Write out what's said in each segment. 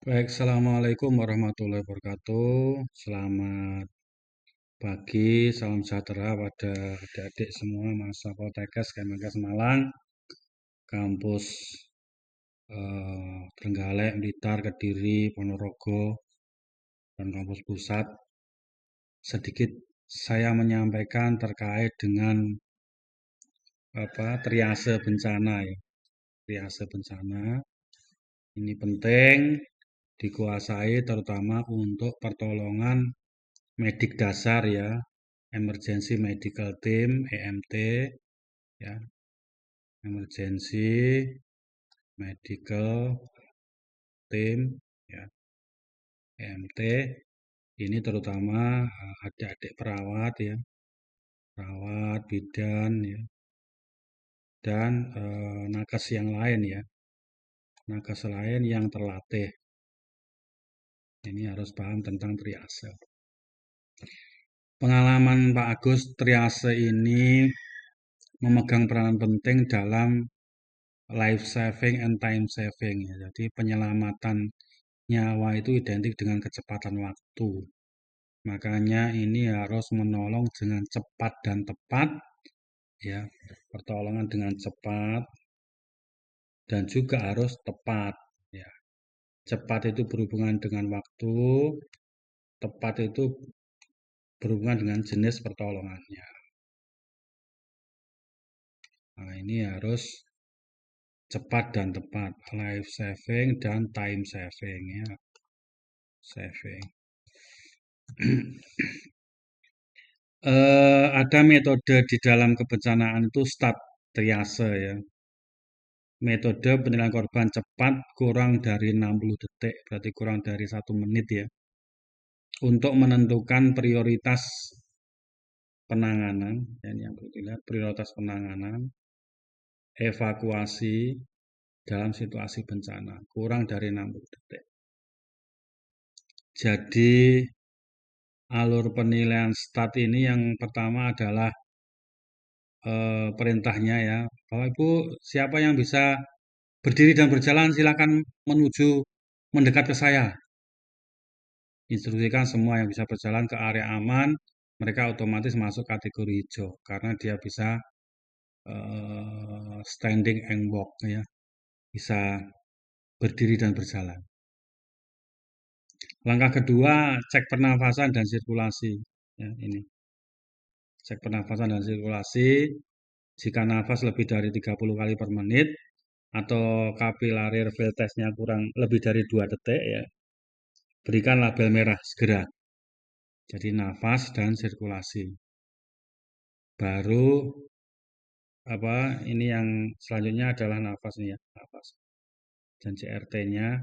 Baik, Assalamualaikum warahmatullahi wabarakatuh. Selamat pagi, salam sejahtera pada adik-adik semua, mahasiswa Poltekkes Kemenkes Malang, kampus Trenggalek, Blitar, Kediri, Ponorogo, dan kampus pusat. Sedikit saya menyampaikan terkait dengan triase bencana ya. Triase bencana ini penting dikuasai terutama untuk pertolongan medik dasar ya, Emergency Medical Team (EMT) ya, Emergency Medical Team ya, EMT. Ini terutama adik-adik perawat ya, perawat, bidan ya, dan nakes yang lain ya, nakes lain yang terlatih. Ini harus paham tentang triase. Pengalaman Pak Agus, triase ini memegang peranan penting dalam life saving and time saving ya. Jadi penyelamatan nyawa itu identik dengan kecepatan waktu. Makanya ini harus menolong dengan cepat dan tepat ya. Pertolongan dengan cepat dan juga harus tepat ya. Cepat itu berhubungan dengan waktu, tepat itu berhubungan dengan jenis pertolongannya. Nah, ini harus cepat dan tepat, life saving dan time saving ya. Saving. Ada metode di dalam kebencanaan itu STAT triase ya. Metode penilaian korban cepat kurang dari 60 detik, berarti kurang dari 1 menit ya. Untuk menentukan prioritas penanganan, ini yang perlu dilihat, prioritas penanganan, evakuasi dalam situasi bencana, kurang dari 60 detik. Jadi alur penilaian STAT ini yang pertama adalah perintahnya ya. Bapak Ibu, siapa yang bisa berdiri dan berjalan silakan menuju mendekat ke saya. Instruksikan semua yang bisa berjalan ke area aman, mereka otomatis masuk kategori hijau karena dia bisa standing and walk ya, bisa berdiri dan berjalan. Langkah kedua, cek pernafasan dan sirkulasi. Ya, ini. Cek pernafasan dan sirkulasi. Jika nafas lebih dari 30 kali per menit atau capillary fill test-nya kurang lebih dari 2 detik ya, berikan label merah segera. Jadi nafas dan sirkulasi. Baru ini yang selanjutnya adalah nafas nih ya, nafas. Dan CRT-nya.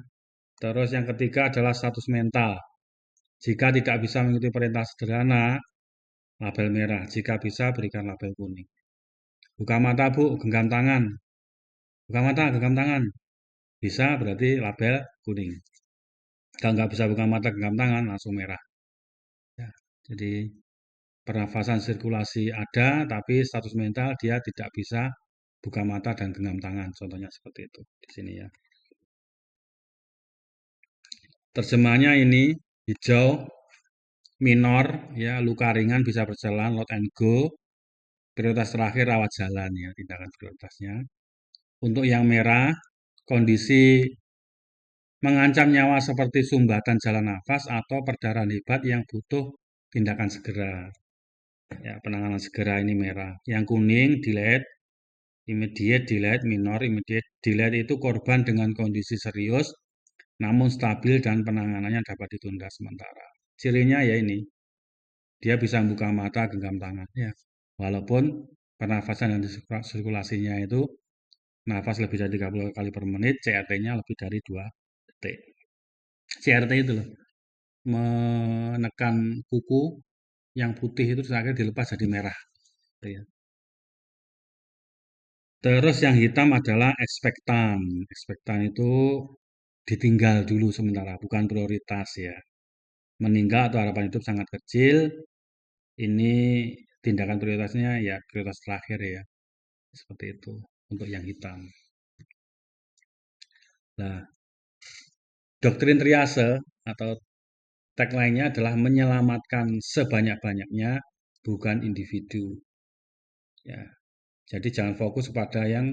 Terus yang ketiga adalah status mental. Jika tidak bisa mengikuti perintah sederhana, label merah. Jika bisa, berikan label kuning. Buka mata, Bu, genggam tangan. Buka mata, genggam tangan. Bisa, berarti label kuning. Kalau nggak bisa buka mata, genggam tangan, langsung merah. Ya, jadi pernafasan sirkulasi ada, tapi status mental dia tidak bisa buka mata dan genggam tangan. Contohnya seperti itu di sini ya. Terjemahnya ini hijau, minor, ya luka ringan bisa berjalan, load and go. Prioritas terakhir rawat jalan ya, tindakan prioritasnya. Untuk yang merah, kondisi mengancam nyawa seperti sumbatan jalan nafas atau perdarahan hebat yang butuh tindakan segera. Ya, penanganan segera ini merah. Yang kuning, delayed, immediate, delayed, minor, immediate. Delayed itu korban dengan kondisi serius, namun stabil dan penanganannya dapat ditunda sementara. Cirinya ya ini, dia bisa buka mata, genggam tangan. Ya. Walaupun pernafasan dan sirkulasinya itu nafas lebih dari 30 kali per menit, CRT-nya lebih dari 2 detik. CRT itu loh, menekan kuku yang putih itu akhirnya dilepas jadi merah. Ya. Terus yang hitam adalah ekspektan. Ekspektan itu ditinggal dulu sementara, bukan prioritas ya. Meninggal atau harapan hidup sangat kecil. Ini tindakan prioritasnya ya prioritas terakhir ya. Seperti itu untuk yang hitam. Nah, Doktrin triase atau tagline-nya adalah menyelamatkan sebanyak-banyaknya, bukan individu. Ya, jadi jangan fokus pada yang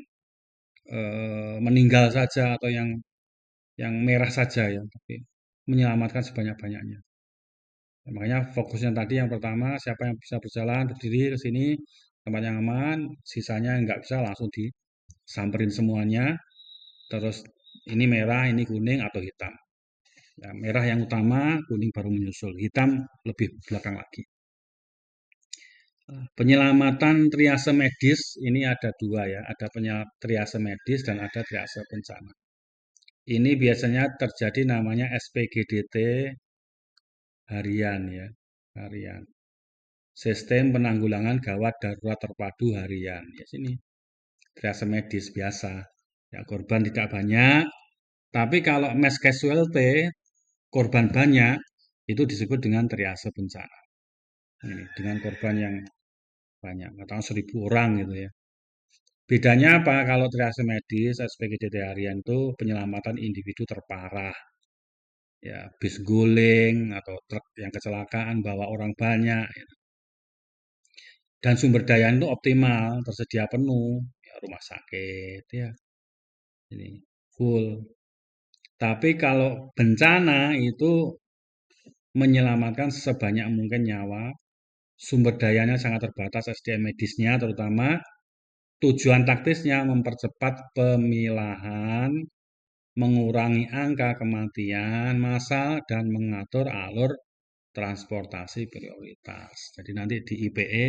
meninggal saja atau yang merah saja ya, tapi menyelamatkan sebanyak-banyaknya. Ya, makanya fokusnya tadi yang pertama, siapa yang bisa berjalan berdiri ke sini tempat yang aman, sisanya yang nggak bisa langsung disamperin semuanya. Terus ini merah, ini kuning atau hitam. Ya, merah yang utama, kuning baru menyusul. Hitam lebih belakang lagi. Penyelamatan triase medis ini ada dua ya, ada triase medis dan ada triase bencana. Ini biasanya terjadi namanya SPGDT harian ya, harian. Sistem penanggulangan gawat darurat terpadu harian. Ya sini, triase medis biasa. Ya, korban tidak banyak, tapi kalau mass casualty, korban banyak, itu disebut dengan triase bencana. Ini, dengan korban yang banyak, atau 1.000 orang gitu ya. Bedanya apa? Kalau triase medis, SPGDT harian itu penyelamatan individu terparah. Ya, bis guling atau truk yang kecelakaan bawa orang banyak. Ya. Dan sumber daya itu optimal, tersedia penuh. Ya, rumah sakit, ya, ini full. Tapi kalau bencana itu menyelamatkan sebanyak mungkin nyawa, sumber dayanya sangat terbatas, SDM medisnya terutama, tujuan taktisnya mempercepat pemilahan, mengurangi angka kematian massal, dan mengatur alur transportasi prioritas. Jadi nanti di IPE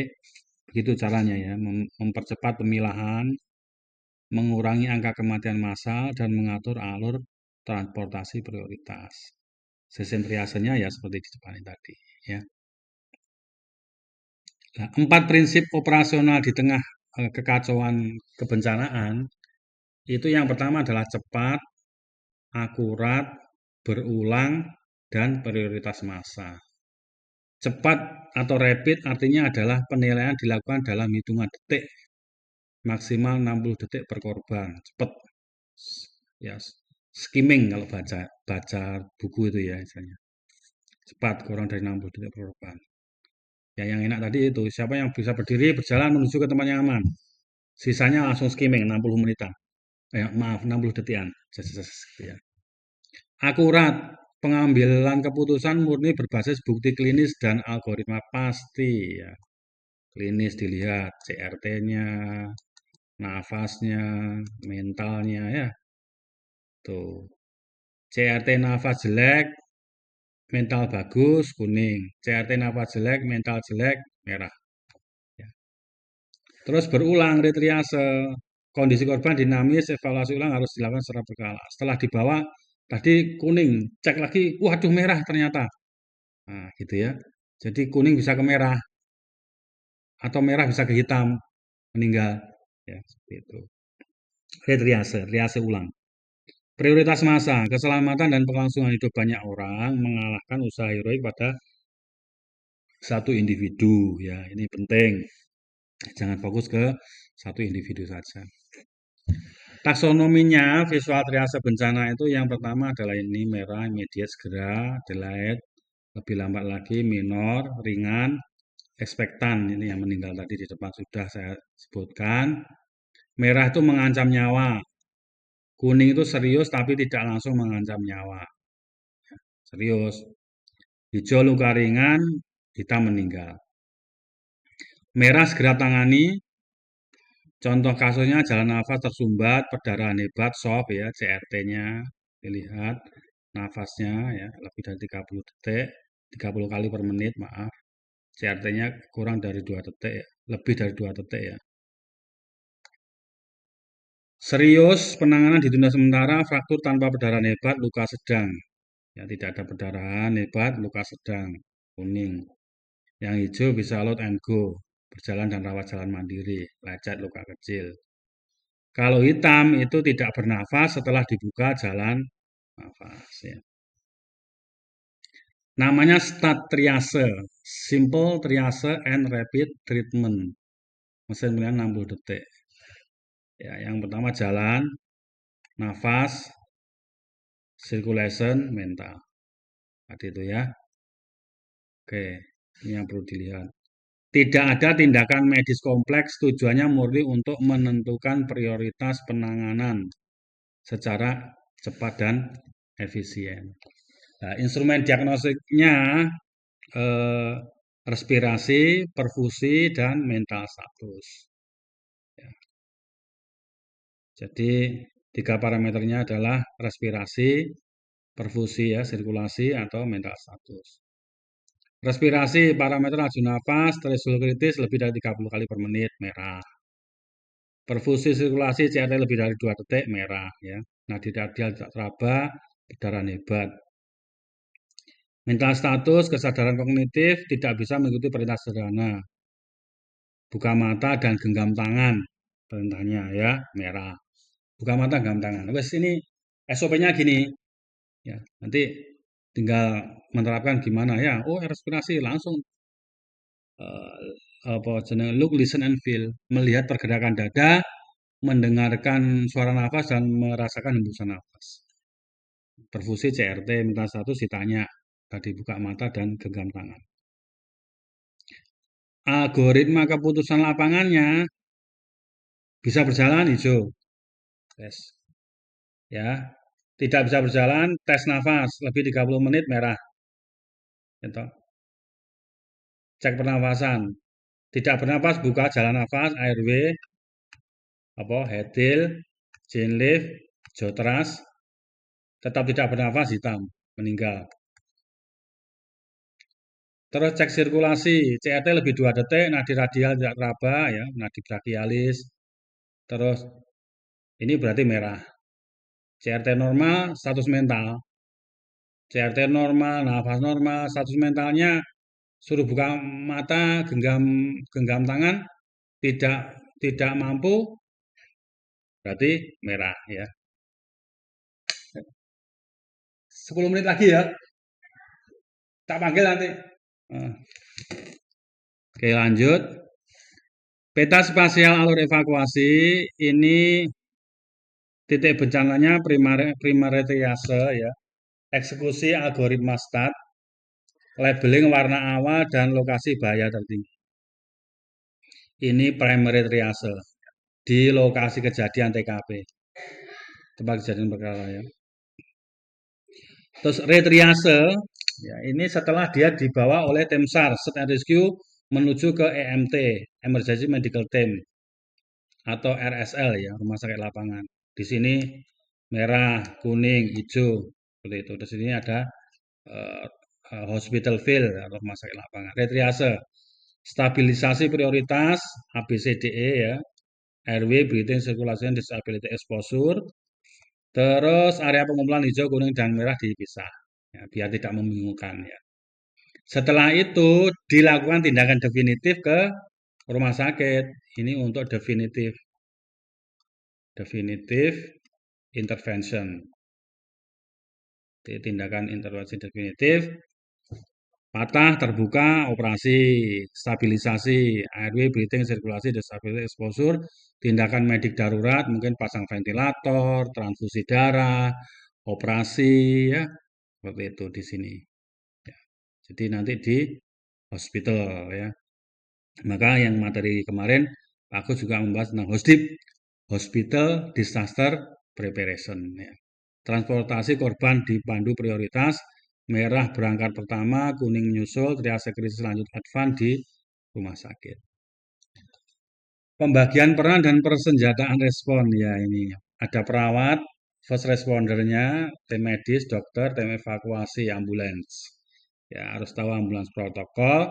begitu caranya ya, mempercepat pemilahan, mengurangi angka kematian massal, dan mengatur alur transportasi prioritas. Sistem triasenya ya seperti di depan ini tadi ya. Nah, 4 prinsip operasional di tengah kekacauan kebencanaan itu yang pertama adalah cepat, akurat, berulang, dan prioritas massa. Cepat atau rapid artinya adalah penilaian dilakukan dalam hitungan detik, maksimal 60 detik per korban. Cepat. Ya, skimming kalau baca buku itu ya misalnya. Cepat, kurang dari 60 detik per korban. Ya, yang enak tadi itu, siapa yang bisa berdiri berjalan menuju ke tempat yang aman. Sisanya langsung skimming 60 menitan. Maaf, 60 detikan. Ya. Akurat, pengambilan keputusan murni berbasis bukti klinis dan algoritma pasti ya. Klinis dilihat CRT-nya, nafasnya, mentalnya ya. Tuh. CRT nafas jelek, mental bagus, kuning. CRT nafas jelek, mental jelek, merah. Ya. Terus berulang retriase. Kondisi korban dinamis, evaluasi ulang harus dilakukan secara berkala. Setelah dibawa, tadi kuning, cek lagi, waduh merah ternyata. Nah, gitu ya. Jadi kuning bisa ke merah, atau merah bisa ke hitam, meninggal. Ya, seperti itu. Retriase, triase ulang. Prioritas massa, keselamatan dan kelangsungan hidup banyak orang mengalahkan usaha heroik pada satu individu. Ya, ini penting. Jangan fokus ke satu individu saja. Taksonominya visual triase bencana itu yang pertama adalah ini merah, immediate segera, delayed, lebih lambat lagi, minor, ringan, ekspektan. Ini yang meninggal tadi di depan sudah saya sebutkan. Merah itu mengancam nyawa. Kuning itu serius tapi tidak langsung mengancam nyawa. Serius. Hijau luka ringan, hitam meninggal. Merah segera tangani. Contoh kasusnya jalan nafas tersumbat, perdarahan hebat, shock ya, CRT-nya dilihat, nafasnya ya lebih dari 30 detik, 30 kali per menit, maaf. CRT-nya kurang dari 2 detik ya, lebih dari 2 detik ya. Serius, penanganan ditunda sementara, fraktur tanpa perdarahan hebat, luka sedang. Ya, tidak ada perdarahan hebat, luka sedang, kuning. Yang hijau bisa load and go, berjalan dan rawat jalan mandiri, lecet luka kecil. Kalau hitam itu tidak bernafas setelah dibuka jalan nafas. Ya. Namanya stat triase, simple triase and rapid treatment. Mesin pilihan 60 detik. Ya, yang pertama jalan, nafas, circulation mental. Tadi itu ya. Oke, ini yang perlu dilihat. Tidak ada tindakan medis kompleks, tujuannya murni untuk menentukan prioritas penanganan secara cepat dan efisien. Nah, instrumen diagnosiknya eh, respirasi, perfusi, dan mental status. Ya, jadi tiga parameternya adalah respirasi, perfusi ya, sirkulasi atau mental status. Respirasi, parameter laju nafas, threshold kritis lebih dari 30 kali per menit, merah. Perfusi sirkulasi CRT lebih dari 2 detik, merah ya. Nadi radial tidak teraba, perdarahan hebat. Mental status, kesadaran kognitif, tidak bisa mengikuti perintah sederhana. Buka mata dan genggam tangan, perintahnya ya, merah. Buka mata, genggam tangan. Wes ini SOP-nya gini, ya. Nanti tinggal menerapkan gimana ya. Oh, respirasi langsung apa jenenge look, listen and feel, melihat pergerakan dada, mendengarkan suara nafas dan merasakan hembusan nafas. Perfusi CRT minta status ditanya, tadi buka mata dan genggam tangan. Algoritma keputusan lapangannya bisa berjalan hijau. Tes. Ya. Tidak bisa berjalan, tes nafas lebih 30 menit merah. Gitu. Cek pernafasan. Tidak bernapas, buka jalan nafas, airway, apa, hetil, chain lift, jotras. Tetap tidak bernafas, hitam, meninggal. Terus cek sirkulasi, CRT lebih 2 detik, nadi radial tidak teraba, ya, nadi brachialis. Terus ini berarti merah. CRT normal, status mental. CRT normal, nafas normal, status mentalnya suruh buka mata, genggam genggam tangan, tidak tidak mampu, berarti merah ya. 10 menit lagi ya. Tak panggil nanti. Oke, lanjut. Peta spasial alur evakuasi ini titik bencananya primary triase ya. Eksekusi algoritma start, labeling warna awal dan lokasi bahaya tertinggi. Ini primary triase di lokasi kejadian TKP, tempat kejadian perkara ya. Terus retriase, ya, ini setelah dia dibawa oleh tim SAR, Search and Rescue, menuju ke EMT, Emergency Medical Team, atau RSL ya, Rumah Sakit Lapangan. Di sini merah, kuning, hijau, seperti itu. Di sini ada uh, hospital field atau rumah sakit lapangan. Retriase, stabilisasi prioritas ABCDE ya, airway, breathing, circulation, disability, exposure. Terus area pengumpulan hijau, kuning, dan merah dipisah, ya, biar tidak membingungkan ya. Setelah itu dilakukan tindakan definitif ke rumah sakit. Ini untuk definitif intervention. Tindakan intervensi definitif, patah, terbuka, operasi, stabilisasi, airway, breathing, sirkulasi, disability, exposure, tindakan medik darurat, mungkin pasang ventilator, transfusi darah, operasi, ya, seperti itu di sini. Ya. Jadi nanti di hospital, ya. Maka yang materi kemarin, aku juga membahas tentang hospital disaster preparation, ya. Transportasi korban dipandu prioritas, merah berangkat pertama, kuning menyusul, triase krisis lanjut advance di rumah sakit. Pembagian peran dan persenjataan respon ya ini. Ada perawat, first respondernya, tim medis, dokter, tim evakuasi, ambulans. Ya, harus tahu ambulans protokol.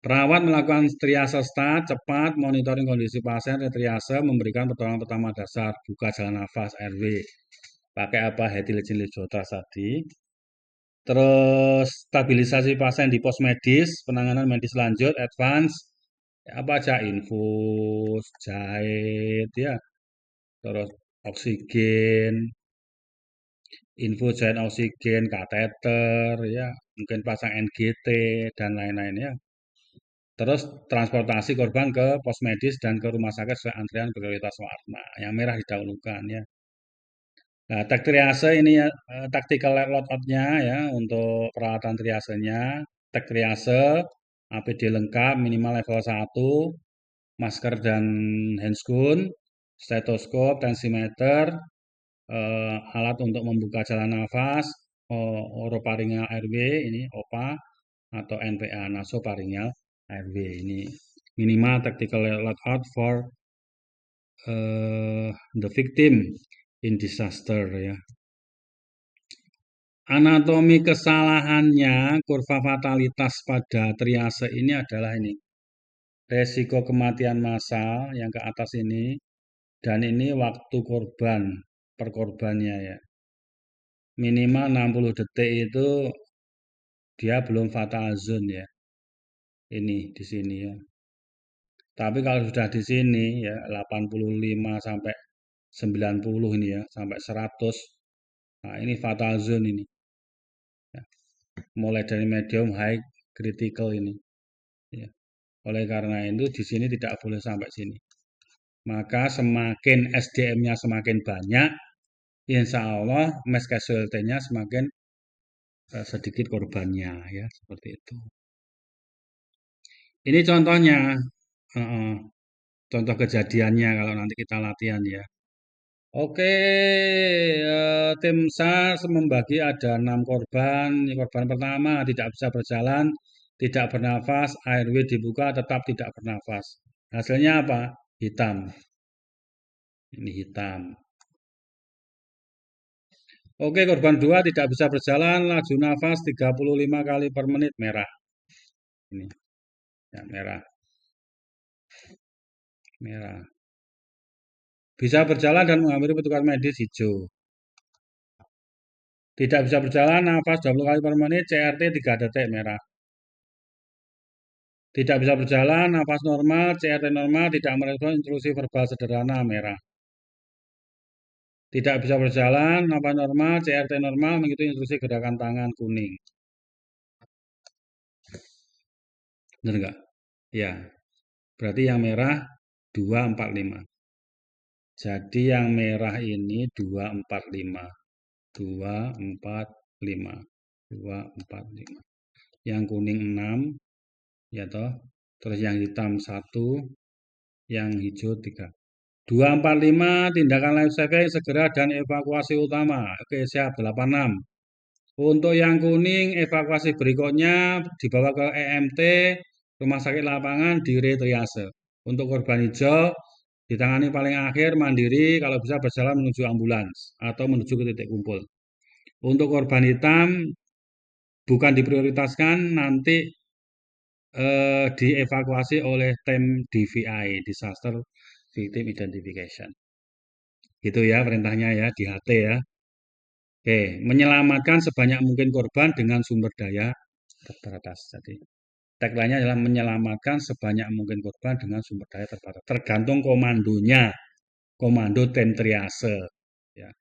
Perawat melakukan triase start, cepat, monitoring kondisi pasien, retriase, memberikan pertolongan pertama dasar, buka jalan nafas, airway. Pakai apa? Hetilizin jotras tadi. Terus stabilisasi pasien di pos medis, penanganan medis lanjut, advance, apa aja, infus, jahit, ya, terus oksigen, infus, jahit oksigen, kateter, ya, mungkin pasang NGT dan lain-lain ya. Terus transportasi korban ke pos medis dan ke rumah sakit sesuai antrian prioritas warna. Yang merah didahulukan ya. Nah, tek triase ini ya, tactical loadout-nya ya untuk peralatan triasenya. Tek triase, APD lengkap, minimal level 1, masker dan handscoon, stetoskop, tensimeter, alat untuk membuka jalan nafas, orofaringal airway ini OPA atau NPA nasofaringal airway ini minimal tactical loadout for the victim in disaster ya. Anatomi kesalahannya, kurva fatalitas pada triase ini adalah ini. Resiko kematian massal yang ke atas ini, dan ini waktu korban per korbannya ya. Minimal 60 detik itu dia belum fatal zone ya. Ini di sini ya. Tapi kalau sudah di sini ya 85 sampai 90 ini ya, sampai 100. Nah, ini fatal zone ini. Ya. Mulai dari medium, high, critical ini. Ya. Oleh karena itu di sini tidak boleh sampai sini. Maka semakin SDM-nya semakin banyak, insya Allah mass casualty-nya semakin sedikit korbannya ya, seperti itu. Ini contohnya, contoh kejadiannya kalau nanti kita latihan ya. Oke, tim SAR membagi ada 6 korban. Korban pertama tidak bisa berjalan, tidak bernafas, airway dibuka tetap tidak bernafas. Hasilnya apa? Hitam. Ini hitam. Oke, korban 2 tidak bisa berjalan, laju nafas 35 kali per menit, merah. Ini, ya merah. Merah. Bisa berjalan dan menghampiri petugas medis, hijau. Tidak bisa berjalan, nafas 20 kali per menit, CRT 3 detik, merah. Tidak bisa berjalan, nafas normal, CRT normal, tidak merespon instruksi verbal sederhana, merah. Tidak bisa berjalan, nafas normal, CRT normal, mengikuti instruksi gerakan tangan, kuning. Benar nggak? Ya, berarti yang merah 245. Jadi yang merah ini 245. 245. 245. Yang kuning 6, ya toh. Terus yang hitam 1, yang hijau 3. 245 tindakan life saving segera dan evakuasi utama. Oke, siap 86. Untuk yang kuning evakuasi berikutnya dibawa ke EMT rumah sakit lapangan di retriase. Untuk korban hijau ditangani paling akhir mandiri kalau bisa berjalan menuju ambulans atau menuju ke titik kumpul. Untuk korban hitam bukan diprioritaskan, nanti dievakuasi oleh tim DVI, Disaster Victim Identification. Gitu ya perintahnya ya di HT ya. Oke, menyelamatkan sebanyak mungkin korban dengan sumber daya terbatas. Jadi tagline-nya adalah menyelamatkan sebanyak mungkin korban dengan sumber daya terbatas. Tergantung komandonya, komando tim triase. Ya.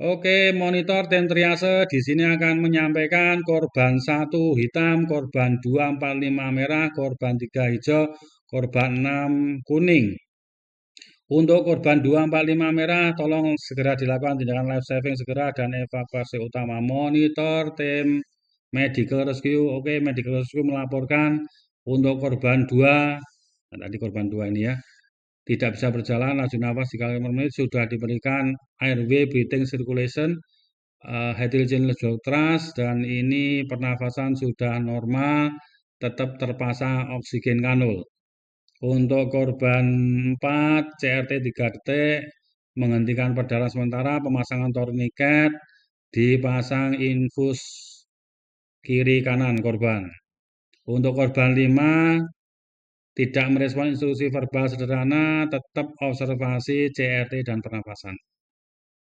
Oke, monitor tim triase di sini akan menyampaikan korban 1 hitam, korban 245 merah, korban 3 hijau, korban 6 kuning. Untuk korban 245 merah, tolong segera dilakukan tindakan life saving segera dan evakuasi utama. Monitor tim medical rescue. Oke, medical rescue melaporkan untuk korban 2, nah, tadi korban 2 ini ya, tidak bisa berjalan, laju nafas 3 kali per menit, sudah diberikan airway breathing circulation, heterogen trust, dan ini pernafasan sudah normal, tetap terpasang oksigen kanul. Untuk korban 4, CRT 3 detik, menghentikan perdarahan sementara, pemasangan torniket, dipasang infus kiri kanan korban. Untuk korban 5, tidak merespon instruksi verbal sederhana, tetap observasi CRT dan pernafasan.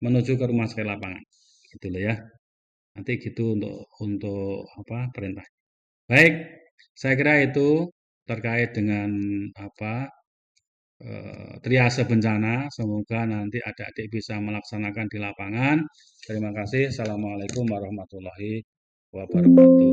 Menuju ke rumah sakit lapangan. Gitu loh ya. Nanti gitu untuk apa perintah. Baik, saya kira itu terkait dengan apa triase bencana. Semoga nanti adik-adik bisa melaksanakan di lapangan. Terima kasih. Assalamualaikum warahmatullahi wabarakatuh.